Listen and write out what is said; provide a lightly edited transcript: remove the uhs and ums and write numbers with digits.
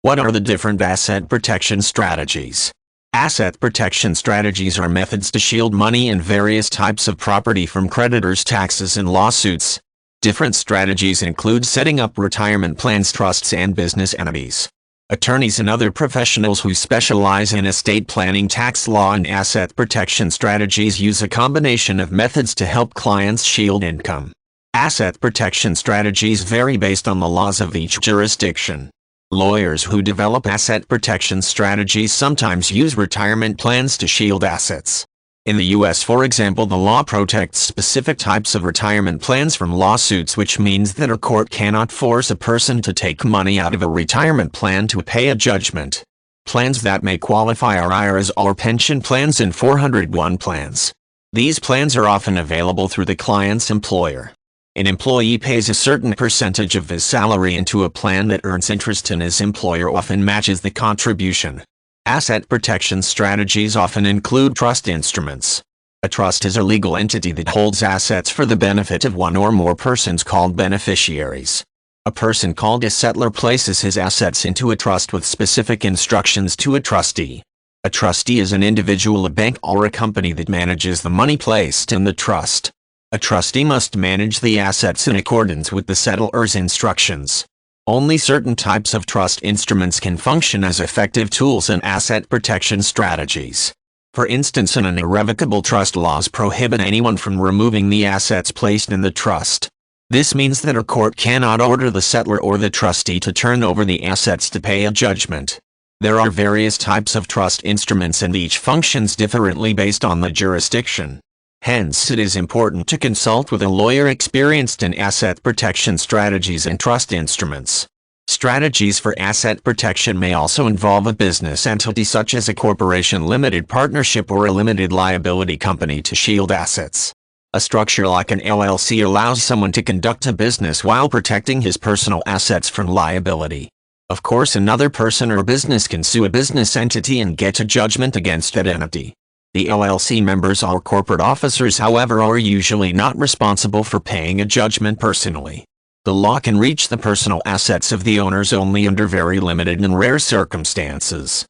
What are the different asset protection strategies? Asset protection strategies are methods to shield money and various types of property from creditors, taxes, and lawsuits. Different strategies include setting up retirement plans, trusts, and business entities. Attorneys and other professionals who specialize in estate planning, tax law, and asset protection strategies use a combination of methods to help clients shield income. Asset protection strategies vary based on the laws of each jurisdiction. Lawyers who develop asset protection strategies sometimes use retirement plans to shield assets. In the U.S., for example, the law protects specific types of retirement plans from lawsuits, which means that a court cannot force a person to take money out of a retirement plan to pay a judgment. Plans that may qualify are IRAs or pension plans and 401 plans. These plans are often available through the client's employer. An employee pays a certain percentage of his salary into a plan that earns interest, and his employer often matches the contribution. Asset protection strategies often include trust instruments. A trust is a legal entity that holds assets for the benefit of one or more persons called beneficiaries. A person called a settlor places his assets into a trust with specific instructions to a trustee. A trustee is an individual, a bank, or a company that manages the money placed in the trust. A trustee must manage the assets in accordance with the settlor's instructions. Only certain types of trust instruments can function as effective tools in asset protection strategies. For instance, an irrevocable trust laws prohibit anyone from removing the assets placed in the trust. This means that a court cannot order the settlor or the trustee to turn over the assets to pay a judgment. There are various types of trust instruments, and each functions differently based on the jurisdiction. Hence, it is important to consult with a lawyer experienced in asset protection strategies and trust instruments. Strategies for asset protection may also involve a business entity such as a corporation, limited partnership, or a limited liability company to shield assets. A structure like an LLC allows someone to conduct a business while protecting his personal assets from liability. Of course, another person or business can sue a business entity and get a judgment against that entity. The LLC members or corporate officers, however, are usually not responsible for paying a judgment personally. The law can reach the personal assets of the owners only under very limited and rare circumstances.